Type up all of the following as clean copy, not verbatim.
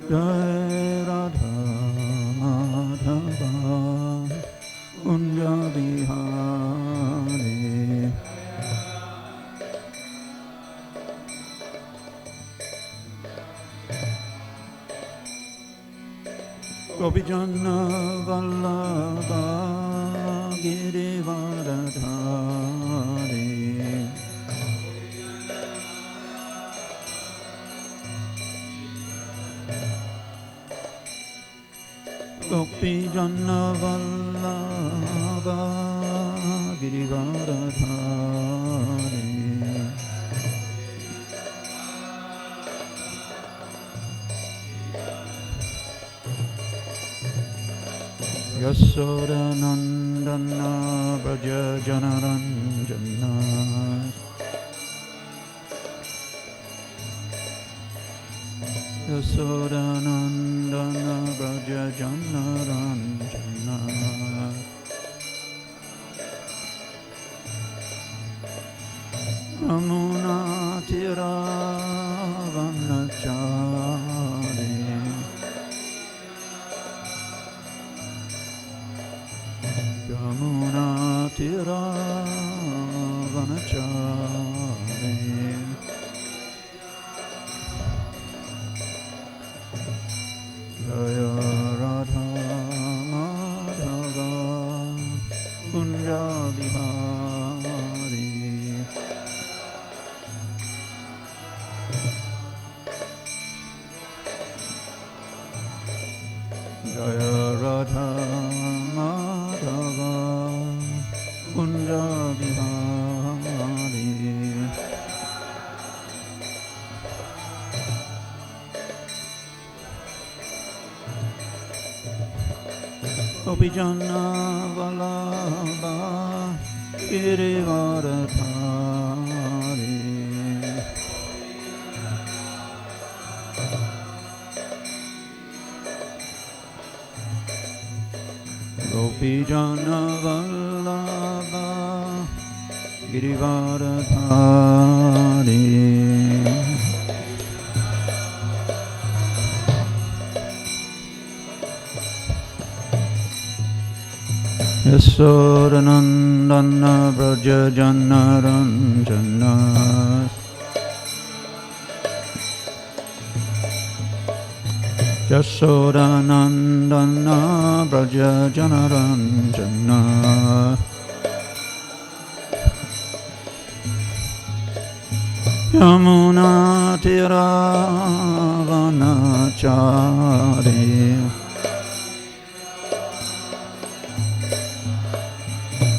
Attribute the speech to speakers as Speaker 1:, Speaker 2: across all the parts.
Speaker 1: Jai Radha Madhava Kunja Bihari. Gopijana Vallabha Girivardhari. Gopijana Vallabha Girivardhari. Yasoda Nandana Braja Janaranjana. Yasoda Nandana Braja Janaranjana. Yamuna Tiravanachari. Yamuna Tiravanachari. Jaya Radha Madhava Kunja Bihari. Jaya Radha Madhava Kunja Bihari. Gopijana Vallabha Girivardhari. Gopijana Vallabha Girivardhari. Yasodanandana Braja Janaranjana. Yasodanandana Braja Janaranjana. Yamuna Tiravanachari.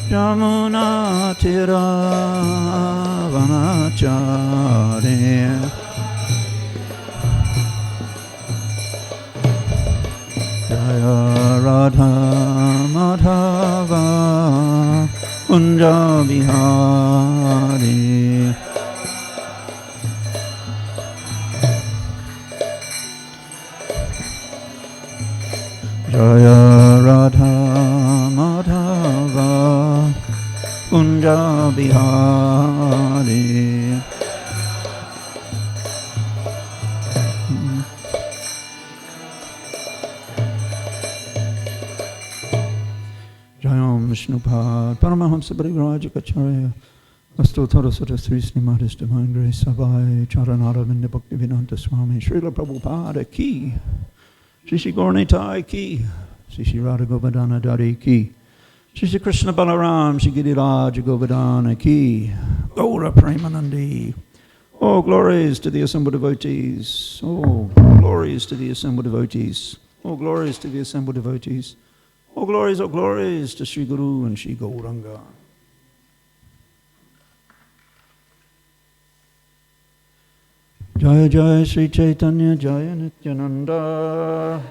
Speaker 1: Yamuna Tiravanachari. Jaya Radha Madhava Kunja Bihari. Jaya Radha Madhava Kunja Bihari. Jayam Vishnupad Paramahamsa Parivraja Kacharya Astottara Saraswati Sri Madhya's Divine Grace Savai Charanara Vinda Bhaktivedanta Swami Srila Prabhupada Ki Shri Shri Gauranitai Ki Shri Shri Radha Govardhana Dari Ki Shri Shri Krishna Balaram Shri Giriraj Govardhana Ki Gaura Premanandi. Oh, glories to the assembled devotees. Oh, glories to the assembled devotees. Oh, glories to the assembled devotees. Oh, glories to Sri Guru and Sri Gauranga. Jaya Jaya Sri Caitanya Jaya Nityananda.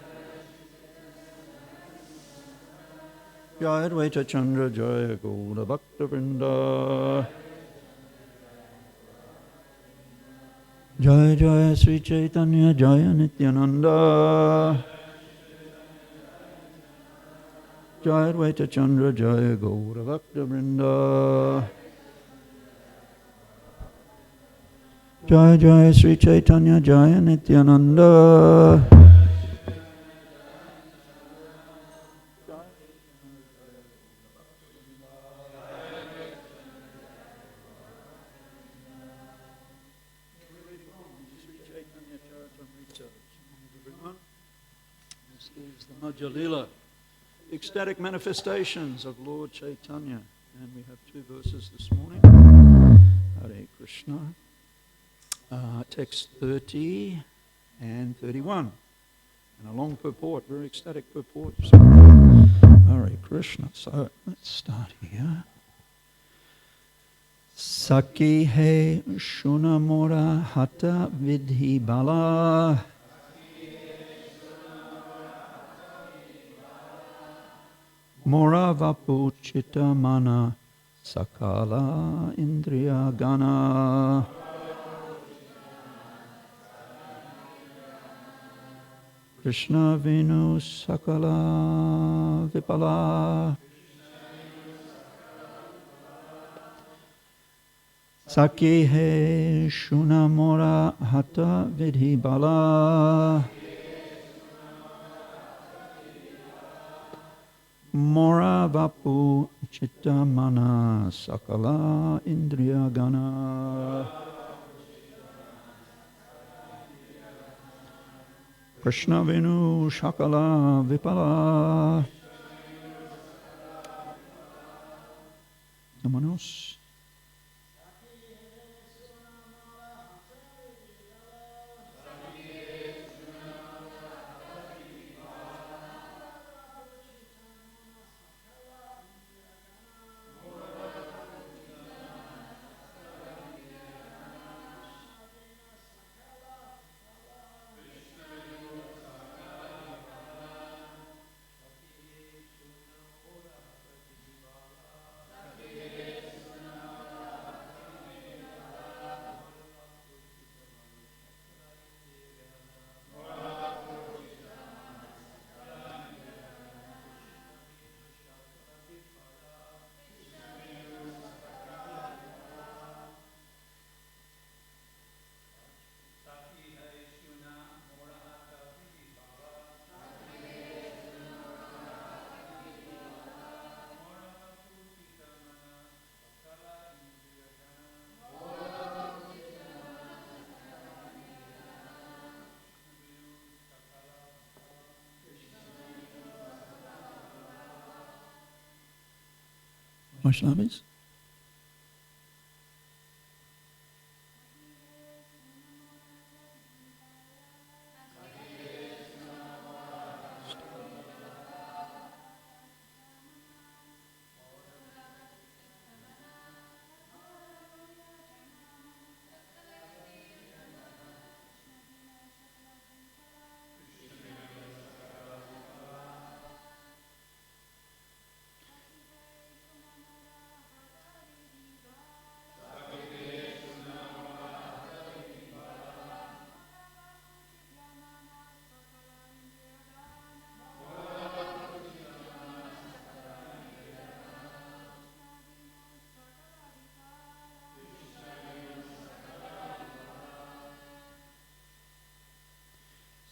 Speaker 1: Jaya Advaita Chandra Jaya Gaura Bhakta Vrinda. Jaya Jaya Sri Caitanya Jaya Nityananda. Jaya Advaita Chandra Jaya Gaura Bhakta Vrinda. Jaya Jaya Sri Caitanya Jaya Nityananda. This is the Madhya Lila, ecstatic manifestations of Lord Caitanya. And we have two verses this morning. Hare Krishna. Text 30 and 31. And a long purport, very ecstatic purport. Hare Krishna. So let's start here. Saki he shunamora hata vidhi bala. Mora vapu chitta mana sakala indriya gana. Krishna Venu Sakala Vipala. Saki he shunamora hata vidhi bala. Mora vapu chitta mana sakala indriya gana. Krishna Venu Shakala Vipala. Someone else? Vaishnavas?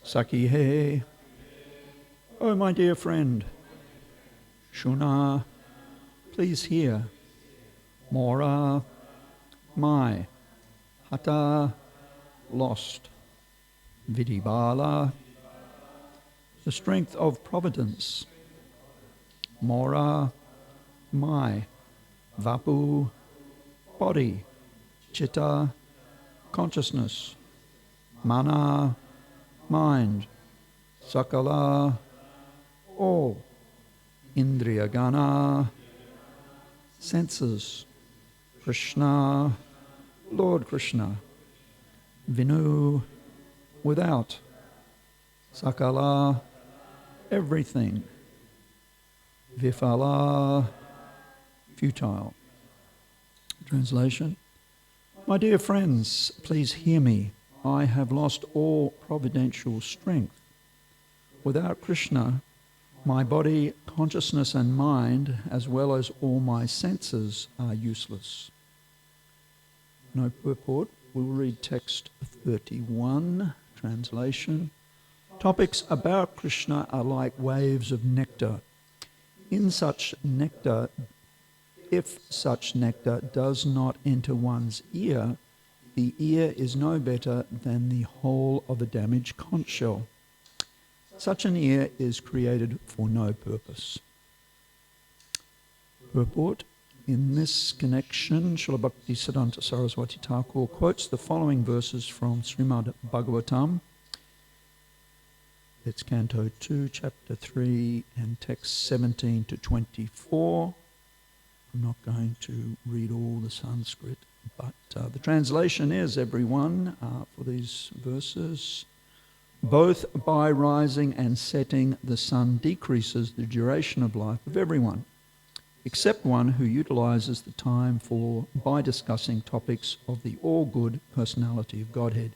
Speaker 1: Saki he. Oh, my dear friend. Shuna, please hear. Mora, my. Hata, lost. Vidibala, the strength of providence. Mora, my. Vapu, body. Chitta, consciousness. Mana, mind. Sakala, all. Indriyagana, senses. Krishna, Lord Krishna. Vinu, without. Sakala, everything. Vifala, futile. Translation. My dear friends, please hear me. I have lost all providential strength. Without Krishna, my body, consciousness and mind, as well as all my senses, are useless. No purport. We'll read text 31, translation. Topics about Krishna are like waves of nectar. If such nectar does not enter one's ear, the ear is no better than the hole of a damaged conch shell. Such an ear is created for no purpose. Purport. In this connection, Srila Bhaktisiddhanta Saraswati Thakur quotes the following verses from Srimad Bhagavatam. It's Canto 2, Chapter 3, and text 17 to 24. I'm not going to read all the Sanskrit, but the translation is, everyone, for these verses, both by rising and setting, the sun decreases the duration of life of everyone, except one who utilizes the time by discussing topics of the all-good personality of Godhead.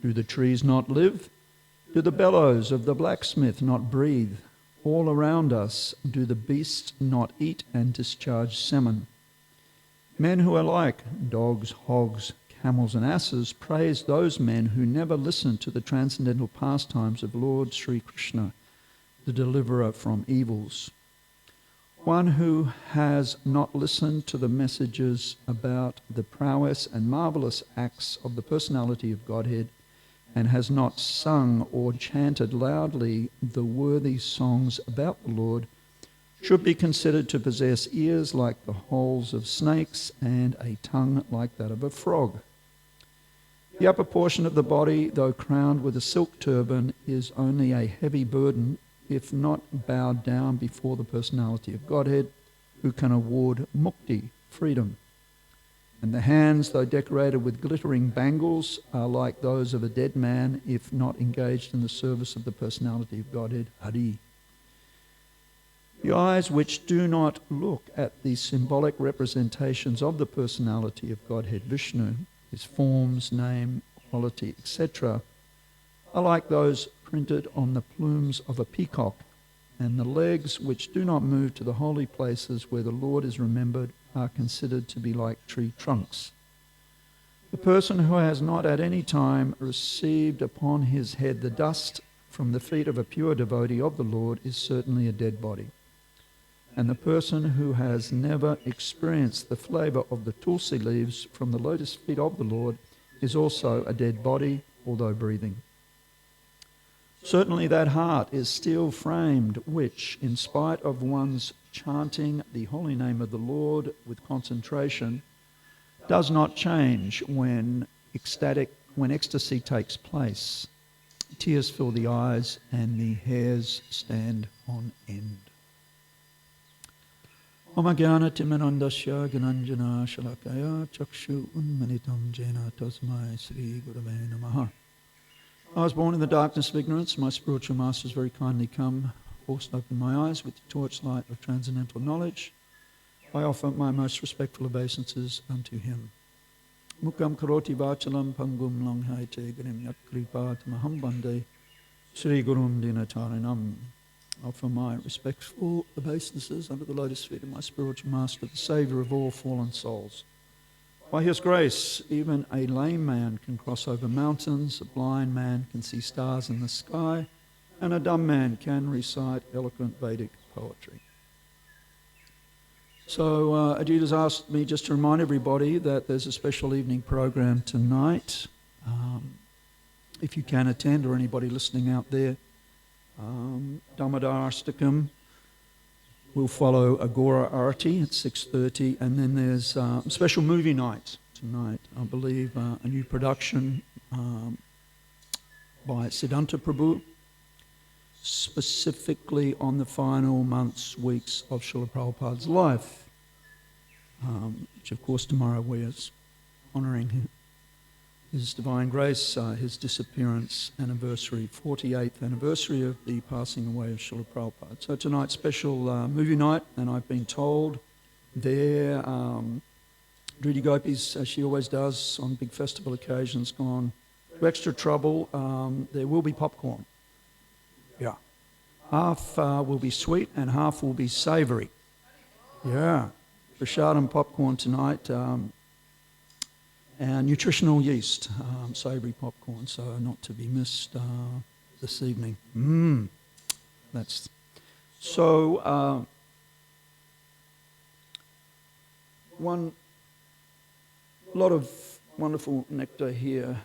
Speaker 1: Do the trees not live? Do the bellows of the blacksmith not breathe? All around us, do the beasts not eat and discharge semen? Men who are like dogs, hogs, camels and asses praise those men who never listen to the transcendental pastimes of Lord Sri Krishna, the deliverer from evils. One who has not listened to the messages about the prowess and marvelous acts of the personality of Godhead and has not sung or chanted loudly the worthy songs about the Lord should be considered to possess ears like the holes of snakes and a tongue like that of a frog. The upper portion of the body, though crowned with a silk turban, is only a heavy burden if not bowed down before the personality of Godhead, who can award mukti, freedom. And the hands, though decorated with glittering bangles, are like those of a dead man if not engaged in the service of the personality of Godhead, Hari. The eyes which do not look at the symbolic representations of the personality of Godhead Vishnu, his forms, name, quality, etc., are like those printed on the plumes of a peacock, and the legs which do not move to the holy places where the Lord is remembered are considered to be like tree trunks. The person who has not at any time received upon his head the dust from the feet of a pure devotee of the Lord is certainly a dead body. And the person who has never experienced the flavour of the tulsi leaves from the lotus feet of the Lord is also a dead body, although breathing. Certainly that heart is still framed which, in spite of one's chanting the holy name of the Lord with concentration, does not change when ecstasy takes place. Tears fill the eyes and the hairs stand on end. Om Jnana Timirandasya Gyananjana Shalakaya Chakshu Unmanitam Jena Tasmai Sri Gurave Namaha. I was born in the darkness of ignorance. My spiritual masters very kindly come, forced open my eyes with the torchlight of transcendental knowledge. I offer my most respectful obeisances unto him. Mukam karoti vachalam pangum langhaite ganim yat kripa tamaham bande Sri Gurum Dinataranam. I offer my respectful obeisances under the lotus feet of my spiritual master, the saviour of all fallen souls. By his grace, even a lame man can cross over mountains, a blind man can see stars in the sky, and a dumb man can recite eloquent Vedic poetry. So Ajita's asked me just to remind everybody that there's a special evening program tonight. If you can attend, or anybody listening out there, Dhammadarastakam will follow Agora Arati at 6:30, and then there's a special movie night tonight. I believe a new production by Siddhanta Prabhu, specifically on the final months, weeks of Srila Prabhupada's life, which of course tomorrow we're honouring His Divine Grace, his disappearance anniversary, 48th anniversary of the passing away of Srila Prabhupada. So tonight's special movie night, and I've been told there, Dridi Gopis, as she always does on big festival occasions, gone to extra trouble. There will be popcorn. Yeah. Half will be sweet and half will be savoury. Yeah. Prashadam popcorn tonight. and nutritional yeast, savoury popcorn, so not to be missed this evening. That's so. One lot of wonderful nectar here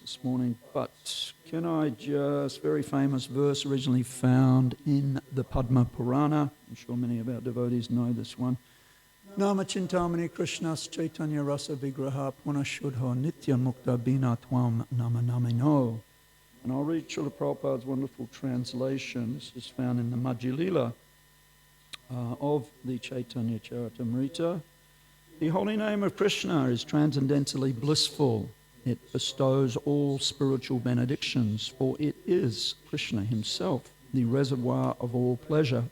Speaker 1: this morning, but can I just, very famous verse originally found in the Padma Purana. I'm sure many of our devotees know this one. Nama Chintamani Krishnas Caitanya Rasa Vigraha Punashudho Nitya Mukta Bina Tvam Nama Namino. And I'll read Srila Prabhupada's wonderful translation. This is found in the Madhya Lila of the Caitanya Caritamrita. The holy name of Krishna is transcendently blissful. It bestows all spiritual benedictions, for it is Krishna himself, the reservoir of all pleasure.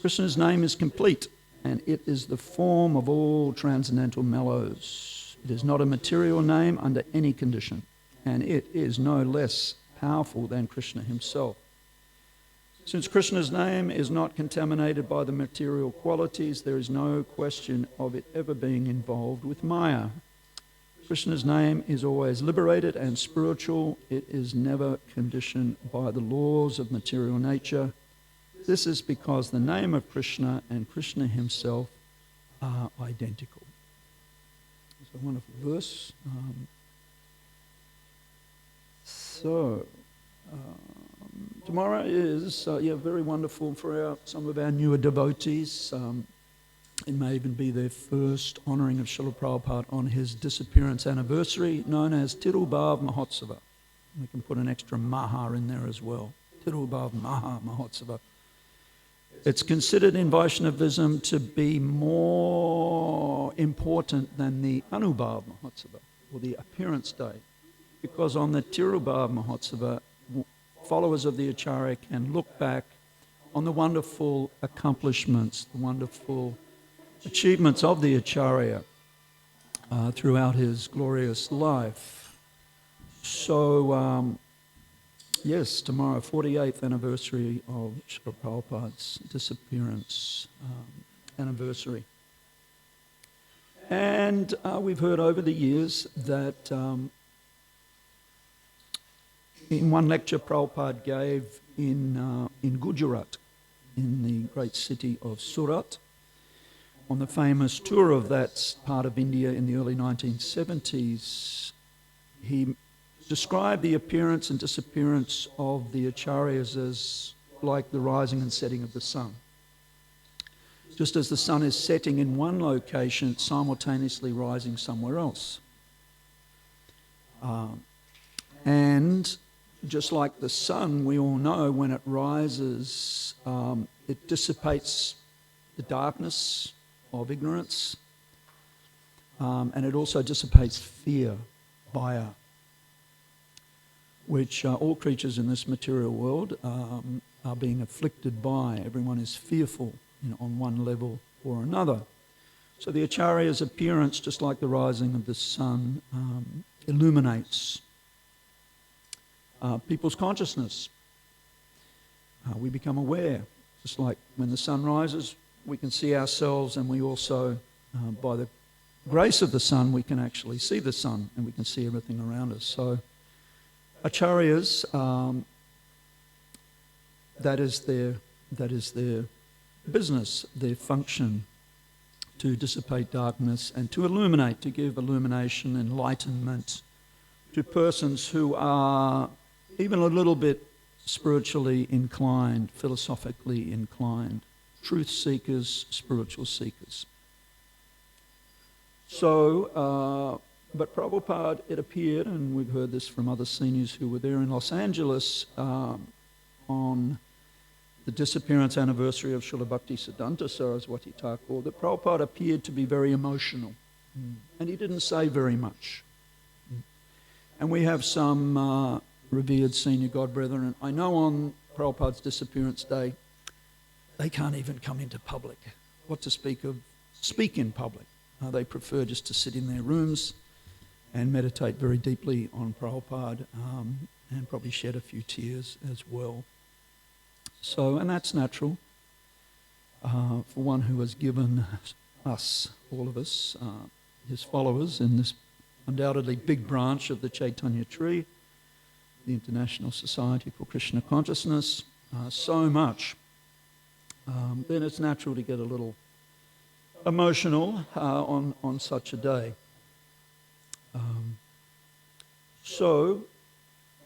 Speaker 1: Krishna's name is complete, and it is the form of all transcendental mellows. It is not a material name under any condition, and it is no less powerful than Krishna himself. Since Krishna's name is not contaminated by the material qualities, there is no question of it ever being involved with Maya. Krishna's name is always liberated and spiritual. It is never conditioned by the laws of material nature. This is because the name of Krishna and Krishna himself are identical. It's a wonderful verse. Tomorrow is very wonderful for some of our newer devotees. It may even be their first honouring of Srila Prabhupada on his disappearance anniversary, known as Tirubhav Mahotsava. We can put an extra Maha in there as well. Tirubhav Maha Mahotsava. It's considered in Vaishnavism to be more important than the Anubhav Mahotsava, or the appearance day, because on the Tirubhav Mahotsava, followers of the Acharya can look back on the wonderful accomplishments, the wonderful achievements of the Acharya throughout his glorious life. So, yes, tomorrow, 48th anniversary of Srila Prabhupada's disappearance anniversary. And we've heard over the years that in one lecture Prabhupada gave in Gujarat, in the great city of Surat, on the famous tour of that part of India in the early 1970s, he described the appearance and disappearance of the Acharyas as like the rising and setting of the sun. Just as the sun is setting in one location, it's simultaneously rising somewhere else. And just like the sun, we all know when it rises, it dissipates the darkness of ignorance, and it also dissipates fear, bhaya, which all creatures in this material world are being afflicted by. Everyone is fearful, on one level or another. So the Acharya's appearance, just like the rising of the sun, illuminates people's consciousness. We become aware, just like when the sun rises, we can see ourselves, and we also, by the grace of the sun, we can actually see the sun, and we can see everything around us. So Acharyas, that is their business, their function, to dissipate darkness and to illuminate, to give illumination, enlightenment to persons who are even a little bit spiritually inclined, philosophically inclined, truth seekers, spiritual seekers. So, but Prabhupada, it appeared, and we've heard this from other seniors who were there in Los Angeles on the disappearance anniversary of Srila Bhaktisiddhanta Saraswati Thakur, that Prabhupada appeared to be very emotional, and he didn't say very much. And we have some revered senior God brethren. I know on Prabhupada's disappearance day, they can't even come into public. What to speak of speak in public. They prefer just to sit in their rooms and meditate very deeply on Prabhupada and probably shed a few tears as well. So, and that's natural for one who has given us, all of us, his followers in this undoubtedly big branch of the Caitanya tree, the International Society for Krishna Consciousness, so much, then it's natural to get a little emotional on such a day.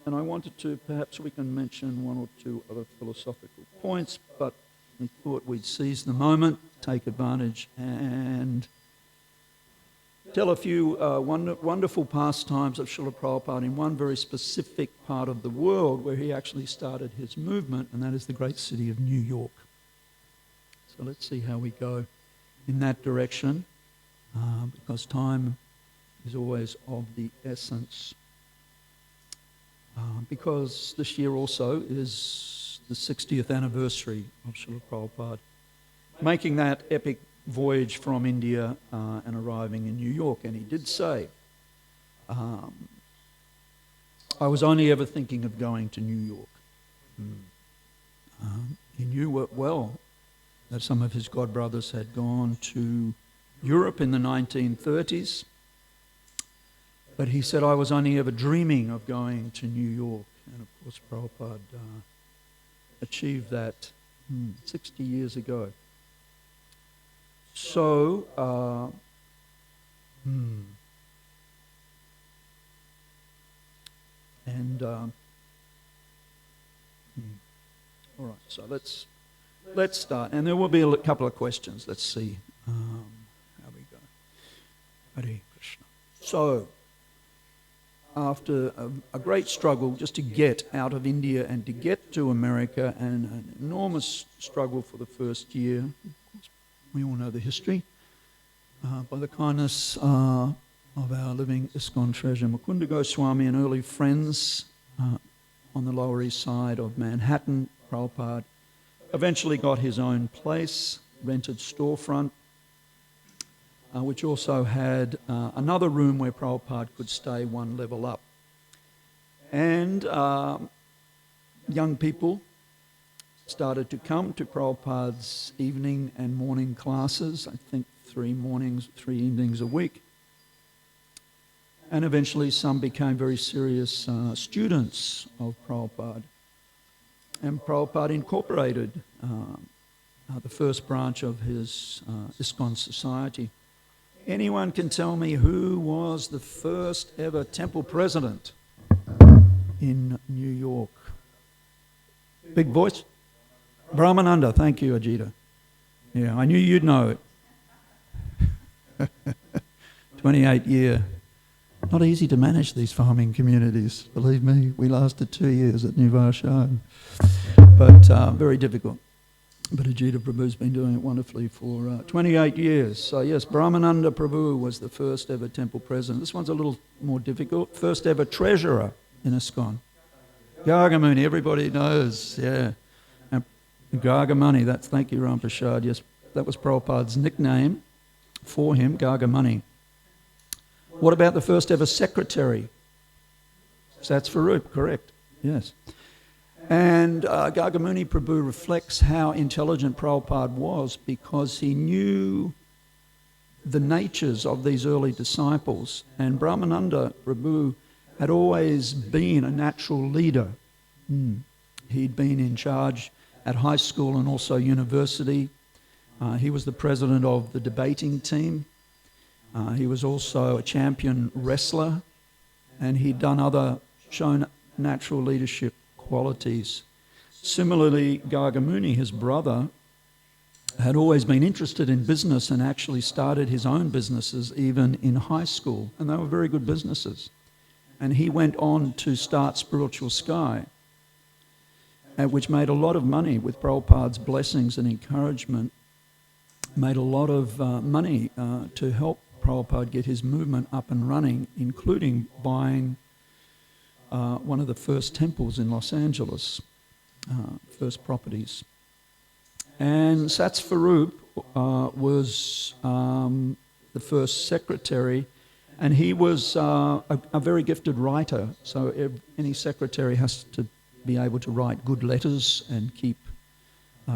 Speaker 1: And I wanted to, perhaps we can mention one or two other philosophical points, but we thought we'd seize the moment, take advantage, and tell a few wonderful pastimes of Srila Prabhupada in one very specific part of the world where he actually started his movement, and that is the great city of New York. So let's see how we go in that direction, because time is always of the essence. Because this year also is the 60th anniversary of Srila Prabhupada making that epic voyage from India and arriving in New York. And he did say, I was only ever thinking of going to New York. He knew well that some of his godbrothers had gone to Europe in the 1930s. But he said, I was only ever dreaming of going to New York. And of course, Prabhupada achieved that 60 years ago. So, all right, so let's start. And there will be a couple of questions. Let's see how we go. Hare Krishna. So, after a great struggle just to get out of India and to get to America, and an enormous struggle for the first year, we all know the history, by the kindness of our living ISKCON treasure Mukunda Goswami and early friends on the Lower East Side of Manhattan, Prabhupada eventually got his own place, rented storefront, which also had another room where Prabhupada could stay one level up. And young people started to come to Prabhupada's evening and morning classes, I think 3 evenings a week. And eventually some became very serious students of Prabhupada. And Prabhupada incorporated the first branch of his ISKCON society. Anyone can tell me who was the first ever temple president in New York? Big voice? Brahmananda. Thank you, Ajita. Yeah, I knew you'd know it. 28 year. Not easy to manage these farming communities. Believe me, we lasted 2 years at New Varsha. But very difficult. But Ajita Prabhu's been doing it wonderfully for 28 years. So yes, Brahmananda Prabhu was the first ever temple president. This one's a little more difficult. First ever treasurer in ISKCON. Gargamuni, everybody knows, yeah. And Gargamuni, thank you, Ram Prasad. Yes, that was Prabhupada's nickname for him, Gargamuni. What about the first ever secretary? Satsvarup, correct, yes. And Gargamuni Prabhu reflects how intelligent Prabhupada was, because he knew the natures of these early disciples. And Brahmananda Prabhu had always been a natural leader. He'd been in charge at high school and also university. He was the president of the debating team. He was also a champion wrestler, and he'd shown natural leadership qualities. Similarly, Gargamuni, his brother, had always been interested in business and actually started his own businesses even in high school, and they were very good businesses. And he went on to start Spiritual Sky, which made a lot of money with Prabhupada's blessings and encouragement, made a lot of money to help Prabhupada get his movement up and running, including buying one of the first temples in Los Angeles, first properties. And Satsvarup was the first secretary, and he was a very gifted writer. So any secretary has to be able to write good letters and keep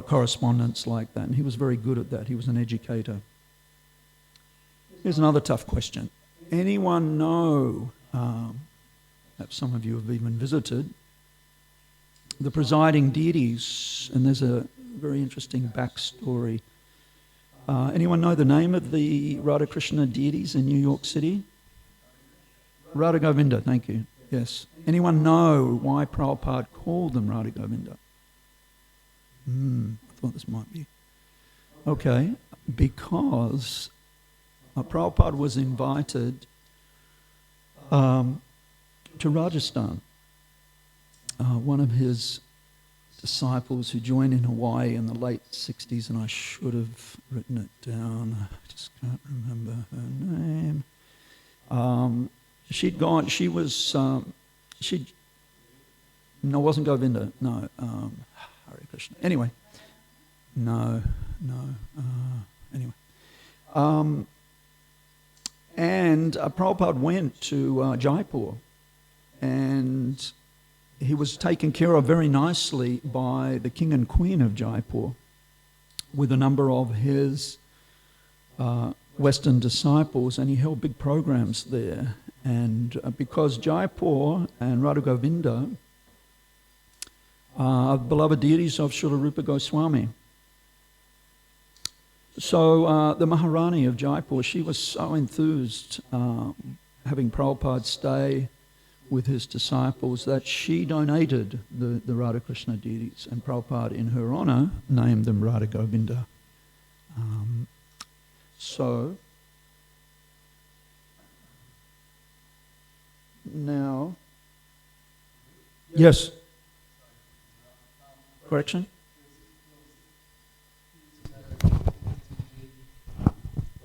Speaker 1: correspondence like that. And he was very good at that. He was an educator. Here's another tough question. anyone know, perhaps some of you have even visited, the presiding deities, and there's a very interesting backstory. Anyone know the name of the Radha Krishna deities in New York City? Radha Govinda, thank you. Yes. Anyone know why Prabhupada called them Radha Govinda? I thought this might be. Okay, because Prabhupada was invited to Rajasthan. One of his disciples who joined in Hawaii in the late 60s, and I should have written it down, I just can't remember her name. She'd gone, she was, no, it wasn't Govinda, no, Hare Krishna. Anyway, anyway. And Prabhupada went to Jaipur, and he was taken care of very nicely by the king and queen of Jaipur with a number of his Western disciples, and he held big programs there. And because Jaipur and Radha Govinda are beloved deities of Srila Rupa Goswami. So the Maharani of Jaipur, she was so enthused having Prabhupada stay with his disciples that she donated the Radha Krishna deities, and Prabhupada in her honour named them Radha Govinda. So now, yes, correction?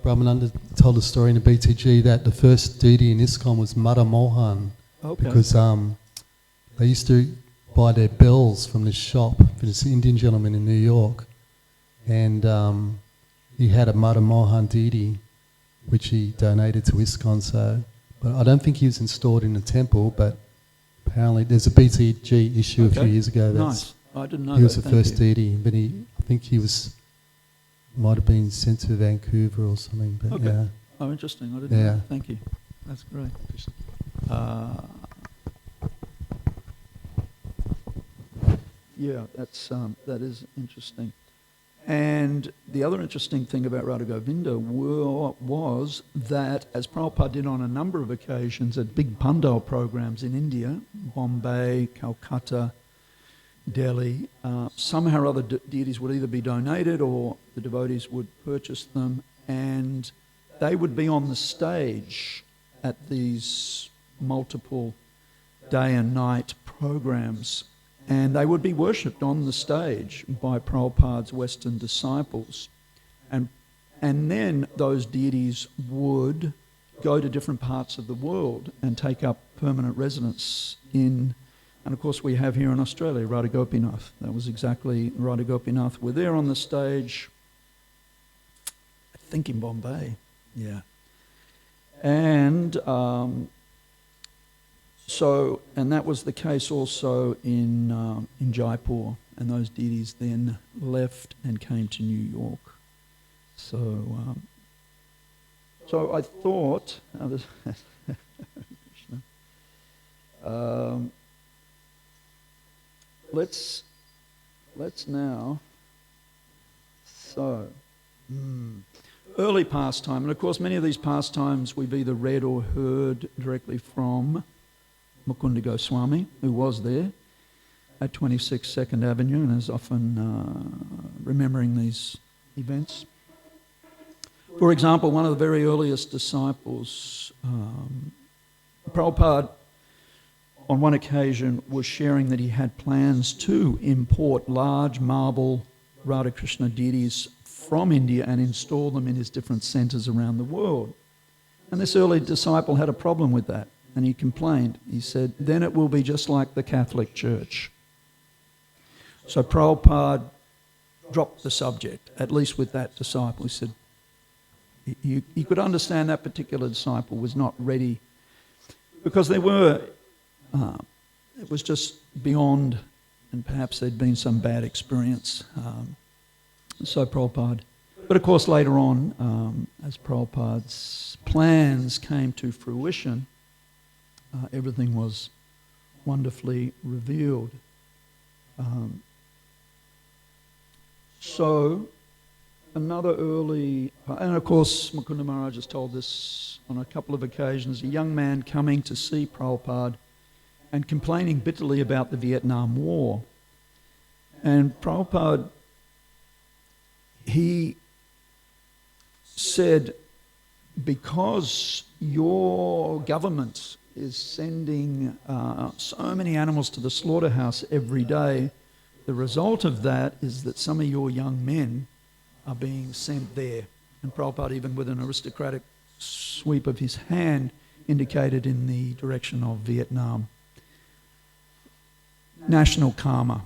Speaker 2: Brahmananda told a story in the BTG that the first deity in ISKCON was Mother Mohan.
Speaker 1: Okay.
Speaker 2: Because they used to buy their bells from this shop for this Indian gentleman in New York, and he had a Mother Mohan deity which he donated to ISKCON. So, but I don't think he was installed in the temple, but apparently there's a BTG issue a few years ago.
Speaker 1: Nice. I didn't know
Speaker 2: he was
Speaker 1: that.
Speaker 2: the first deity, but I think he might have been sent to Vancouver or something. But yeah.
Speaker 1: Oh, interesting. I didn't know. Thank you. That's great. Yeah, that is interesting. And the other interesting thing about Radha Govinda was that, as Prabhupada did on a number of occasions at big pandal programs in India, Bombay, Calcutta, Delhi, somehow or other deities would either be donated or the devotees would purchase them, and they would be on the stage at these multiple day and night programs, and they would be worshipped on the stage by Prabhupada's Western disciples. And then those deities would go to different parts of the world and take up permanent residence in, and of course we have here in Australia, Radha Gopinath. That was exactly, Radha Gopinath were there on the stage, I think in Bombay, yeah. And and that was the case also in Jaipur, and those deities then left and came to New York. So I thought, let's now. So. Early pastime, and of course many of these pastimes we've either read or heard directly from Mukunda Goswami, who was there at 26 2nd Avenue and is often remembering these events. For example, one of the very earliest disciples, Prabhupada, on one occasion was sharing that he had plans to import large marble Radha Krishna deities from India and install them in his different centres around the world. And this early disciple had a problem with that, and he complained. He said, then it will be just like the Catholic Church. So Prabhupada dropped the subject, at least with that disciple. He said, you could understand that particular disciple was not ready, because there were, it was just beyond, and perhaps there'd been some bad experience. So Prabhupada But of course later on, as Prabhupada's plans came to fruition, everything was wonderfully revealed. So another early, and of course Mukunda Maharaj has told this on a couple of occasions, a young man coming to see Prabhupada and complaining bitterly about the Vietnam War. And Prabhupada, he said, because your government is sending so many animals to the slaughterhouse every day, the result of that is that some of your young men are being sent there. And Prabhupada, even with an aristocratic sweep of his hand, indicated in the direction of Vietnam. National karma.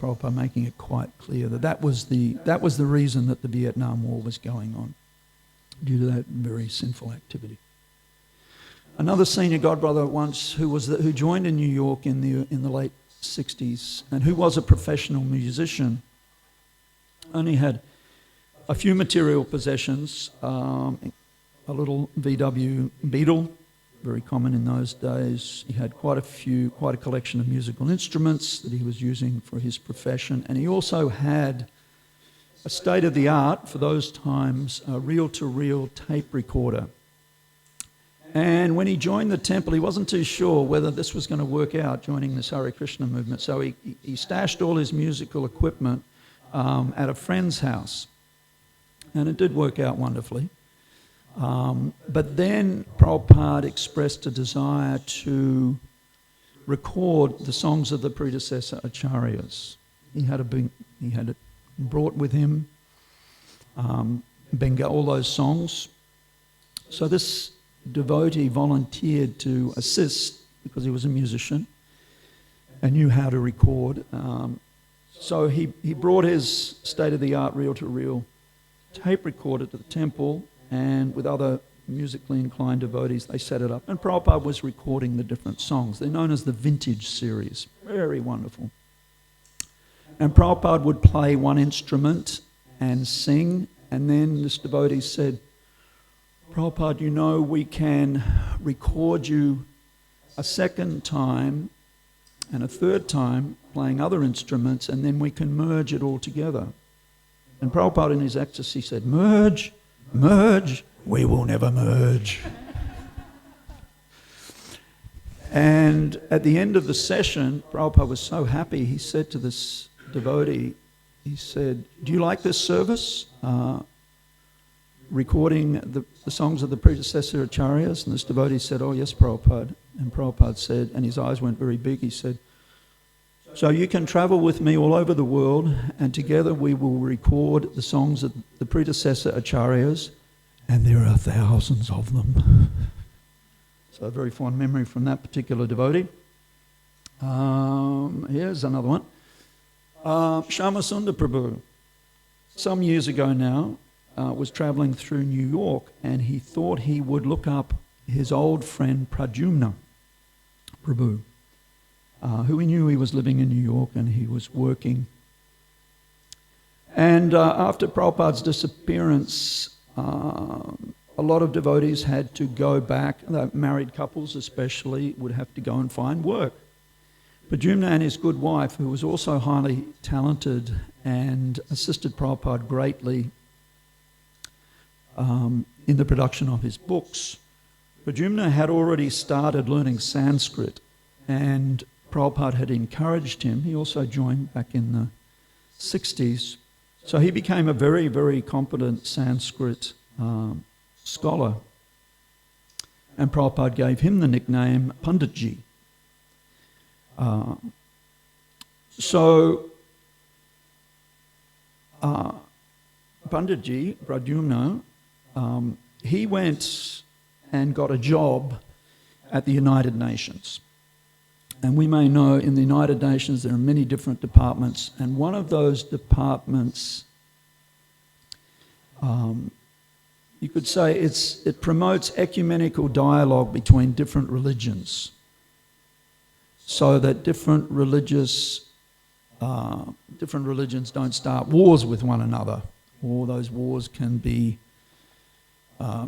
Speaker 1: Prabhupada making it quite clear that that was the reason that the Vietnam War was going on, due to that very sinful activity. Another senior godbrother once who joined in New York in the late 60s and who was a professional musician, only had a few material possessions, a little VW Beetle, very common in those days. He had quite a collection of musical instruments that he was using for his profession, and he also had a state-of-the-art, for those times, a reel-to-reel tape recorder. And when he joined the temple, he wasn't too sure whether this was going to work out, joining this Hare Krishna movement. So he stashed all his musical equipment at a friend's house. And it did work out wonderfully. But then Prabhupada expressed a desire to record the songs of the predecessor acharyas. He had it brought with him, all those songs. So this devotee volunteered to assist because he was a musician and knew how to record. So he brought his state-of-the-art reel-to-reel tape recorder to the temple, and with other musically inclined devotees, they set it up. And Prabhupada was recording the different songs. They're known as the Vintage Series. Very wonderful. And Prabhupada would play one instrument and sing, and then this devotee said, Prabhupada, you know, we can record you a second time and a third time playing other instruments, and then we can merge it all together. And Prabhupada in his ecstasy said, merge, merge, we will never merge. And at the end of the session, Prabhupada was so happy, he said to this devotee, he said, do you like this service? Recording the songs of the predecessor acharyas? And this devotee said, oh yes, Prabhupada. And Prabhupada said, and his eyes went very big, he said, so you can travel with me all over the world, and together we will record the songs of the predecessor acharyas, and there are thousands of them. So a very fond memory from that particular devotee. Here's another one. Shyamasundar Prabhu, some years ago now, was travelling through New York, and he thought he would look up his old friend Pradyumna Prabhu, who he knew he was living in New York and he was working. And after Prabhupada's disappearance, a lot of devotees had to go back, married couples especially, would have to go and find work. Pradyumna and his good wife, who was also highly talented and assisted Prabhupada greatly in the production of his books, Pradyumna had already started learning Sanskrit, and Prabhupada had encouraged him. He also joined back in the 60s. So he became a very, very competent Sanskrit scholar. And Prabhupada gave him the nickname Panditji. Panditji, Pradyumna, he went and got a job at the United Nations. And we may know in the United Nations there are many different departments, and one of those departments, you could say it promotes ecumenical dialogue between different religions, so that different religions don't start wars with one another or those wars can be,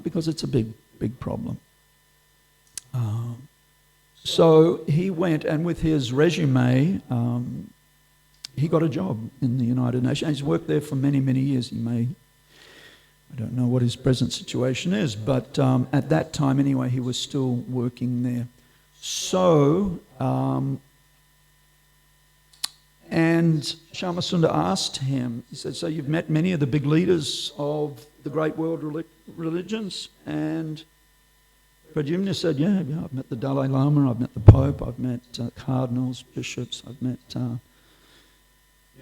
Speaker 1: because it's a big problem. So he went, and with his resume, he got a job in the United Nations. He's worked there for many, many years. I don't know what his present situation is, but at that time anyway, he was still working there. So, and Shamasunda asked him, he said, so you've met many of the big leaders of the great world religions? And Pradyumna said, yeah, I've met the Dalai Lama, I've met the Pope, I've met cardinals, bishops, I've met the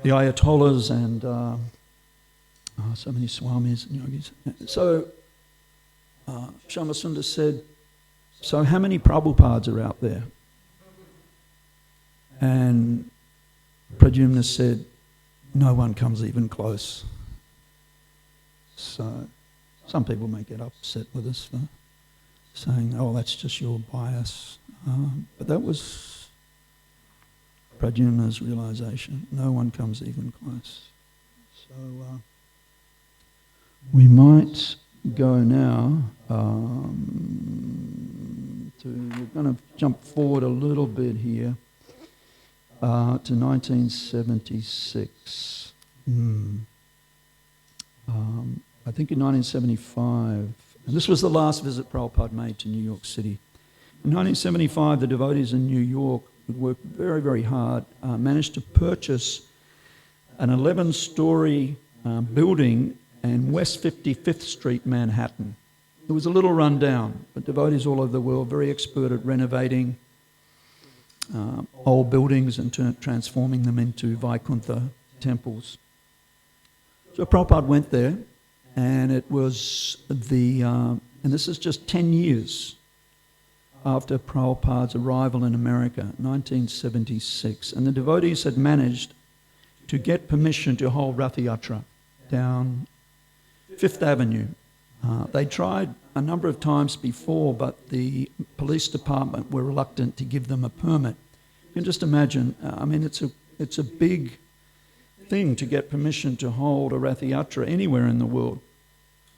Speaker 1: Ayatollahs and so many swamis and yogis. So Shamasunda said, so how many Prabhupads are out there? And Pradyumna said, no one comes even close. So some people may get upset with us for saying, oh, that's just your bias. But that was Pradyumna's realization. No one comes even close. So we might go now we're going to jump forward a little bit here to 1976. I think in 1975, and this was the last visit Prabhupada made to New York City. In 1975, the devotees in New York who worked very, very hard, managed to purchase an 11-story building in West 55th Street, Manhattan. It was a little run down, but devotees all over the world, very expert at renovating old buildings and transforming them into Vaikuntha temples. So Prabhupada went there, and it was and this is just 10 years after Prabhupada's arrival in America, 1976, and the devotees had managed to get permission to hold Rath Yatra down Fifth Avenue. They tried a number of times before, but the police department were reluctant to give them a permit. You can just imagine, it's a big thing to get permission to hold a Rath Yatra anywhere in the world,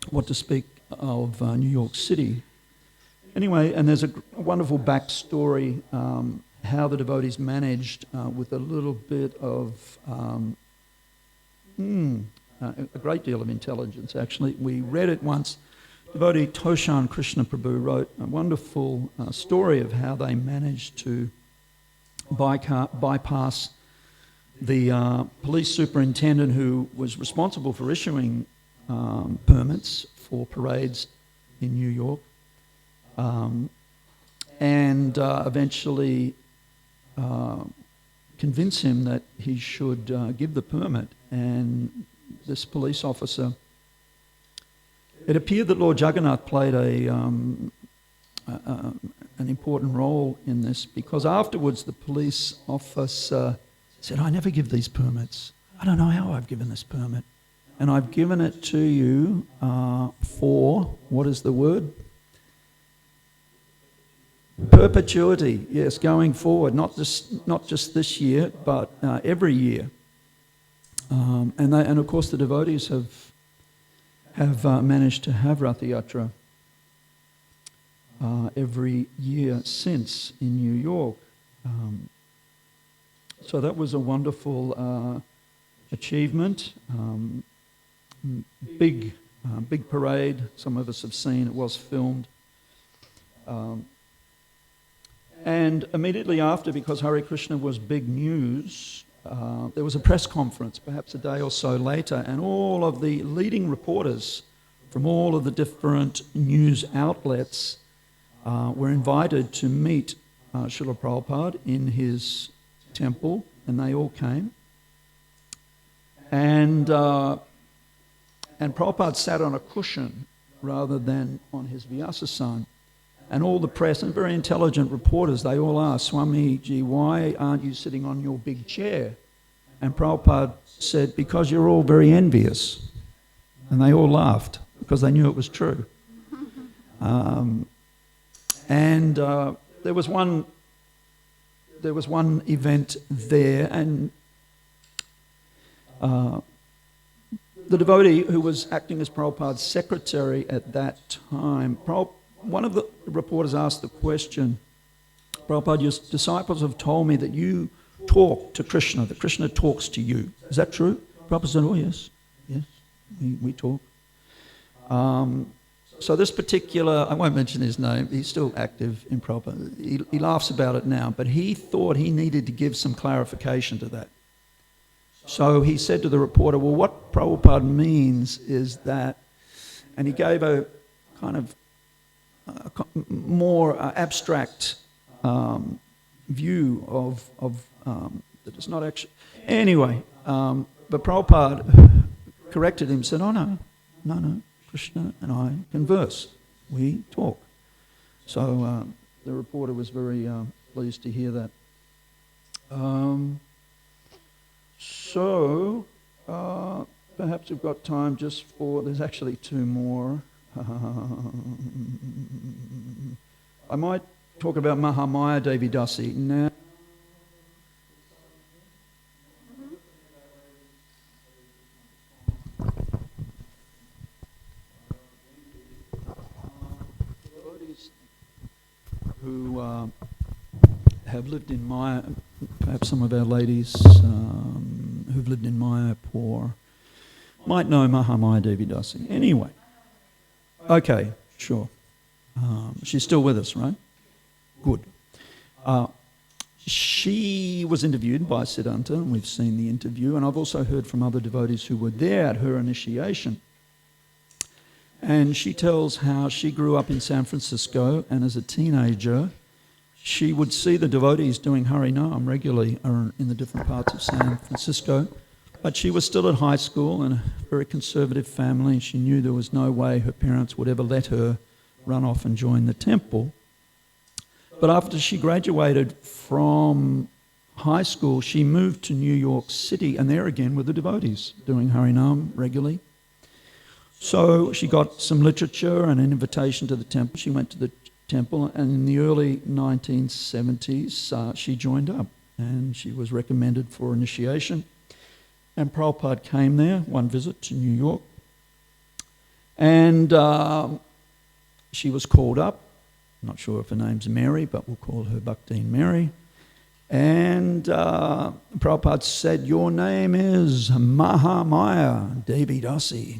Speaker 1: what to speak of New York City. Anyway, and there's a wonderful backstory how the devotees managed with a little bit of a great deal of intelligence, actually. We read it once. Devotee Toshan Krishna Prabhu wrote a wonderful story of how they managed to bypass the police superintendent who was responsible for issuing permits for parades in New York, and eventually convince him that he should give the permit. And this police officer, it appeared that Lord Jagannath played an important role in this, because afterwards the police officer said, I never give these permits. I don't know how I've given this permit. And I've given it to you for, what is the word? Perpetuity, yes, going forward, not just this year, but every year. And of course the devotees have managed to have Rath Yatra every year since in New York. So that was a wonderful achievement. Big parade. Some of us have seen. It was filmed. And immediately after, because Hare Krishna was big news, there was a press conference, perhaps a day or so later, and all of the leading reporters from all of the different news outlets were invited to meet Srila Prabhupada in his temple, and they all came. And Prabhupada sat on a cushion rather than on his Vyasasana. And all the press and very intelligent reporters, they all asked, Swamiji, why aren't you sitting on your big chair? And Prabhupada said, because you're all very envious. And they all laughed because they knew it was true. There was one event there, and the devotee who was acting as Prabhupada's secretary at that time, one of the reporters asked the question, Prabhupada, your disciples have told me that you talk to Krishna, that Krishna talks to you. Is that true? Prabhupada said, oh yes, we talk. So this particular, I won't mention his name, he's still active in Prabhupada. He laughs about it now, but he thought he needed to give some clarification to that. So he said to the reporter, well, what Prabhupada means is that, and he gave a kind of more abstract view of that it's not actually... Anyway, but Prabhupada corrected him, said, oh no, Krishna and I converse, we talk. So the reporter was very pleased to hear that. So perhaps we've got time just for, there's actually two more. I might talk about Mahamaya Devi Dasi now. Who have lived in Maya, perhaps some of our ladies who've lived in Mayapur might know Mahamaya Devi Dasi. Anyway, okay, sure. She's still with us, right? Good. She was interviewed by Siddhanta, and we've seen the interview, and I've also heard from other devotees who were there at her initiation. And she tells how she grew up in San Francisco, and as a teenager, she would see the devotees doing Harinam regularly in the different parts of San Francisco. But she was still at high school in a very conservative family, and she knew there was no way her parents would ever let her run off and join the temple. But after she graduated from high school, she moved to New York City, and there again were the devotees doing Harinam regularly. So she got some literature and an invitation to the temple. She went to the temple, and in the early 1970s, she joined up, and she was recommended for initiation. And Prabhupada came there, one visit to New York, and she was called up. I'm not sure if her name's Mary, but we'll call her Bhaktin Mary. And Prabhupada said, your name is Mahamaya Devi Dasi.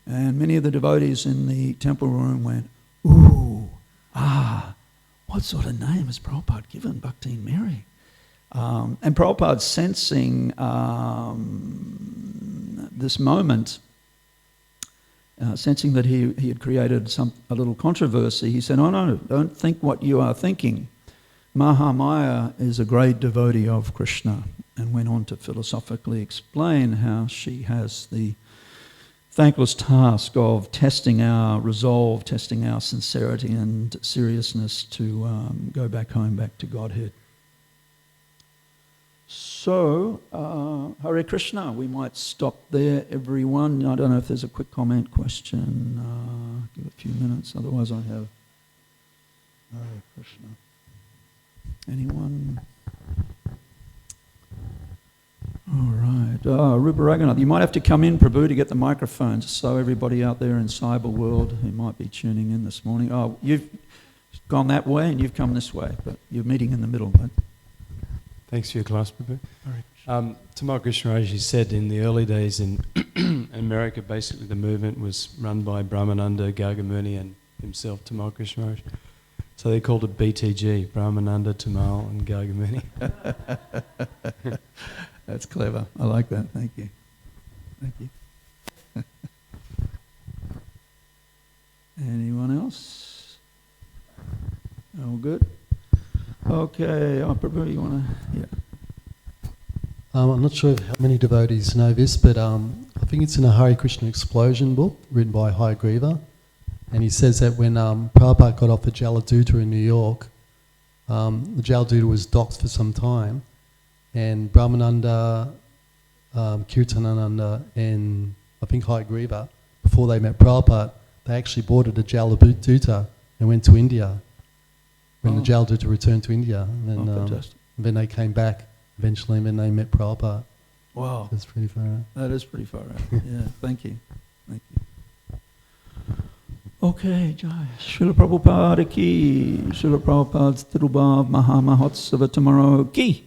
Speaker 1: And many of the devotees in the temple room went, ooh, what sort of name has Prabhupada given Bhaktin Mary? And Prabhupada, sensing this moment, sensing that he had created a little controversy, he said, oh no, don't think what you are thinking. Mahamaya is a great devotee of Krishna, and went on to philosophically explain how she has the thankless task of testing our resolve, testing our sincerity and seriousness to go back home, back to Godhead. So, Hare Krishna, we might stop there, everyone. I don't know if there's a quick comment, question. Give a few minutes, otherwise I have Hare Krishna. Anyone? All right. Rupa Raghunath, you might have to come in, Prabhu, to get the microphone, just so everybody out there in cyber world who might be tuning in this morning. Oh, you've gone that way and you've come this way, but you're meeting in the middle, right?
Speaker 3: Thanks for your class, Prabhu. Tamal Krishnaraj said in the early days in America, basically the movement was run by Brahmananda, Gargamuni and himself, Tamal Krishnaraj. So they called it BTG, Brahmananda, Tamal and Gargamuni.
Speaker 1: That's clever. I like that. Thank you. Thank you. Anyone else? All good? Okay. Prabhu, you want to... Yeah.
Speaker 2: I'm not sure how many devotees know this, but I think it's in a Hare Krishna Explosion book written by Hayagriva. And he says that when Prabhupada got off the Jaladuta in New York, the Jaladuta was docked for some time, and Brahmananda, Kirtanananda, and I think Hayagriva, before they met Prabhupada, they actually boarded a Jaladuta and went to India when the Jaladuta returned to India. And then they came back eventually, and then they met Prabhupada.
Speaker 1: Wow.
Speaker 2: That's pretty far out.
Speaker 1: That is pretty far out. Yeah, thank you. Thank you. Okay, Jai. Srila Prabhupada ki. Srila Prabhupada's Tirubhav Mahamahotsava tomorrow ki.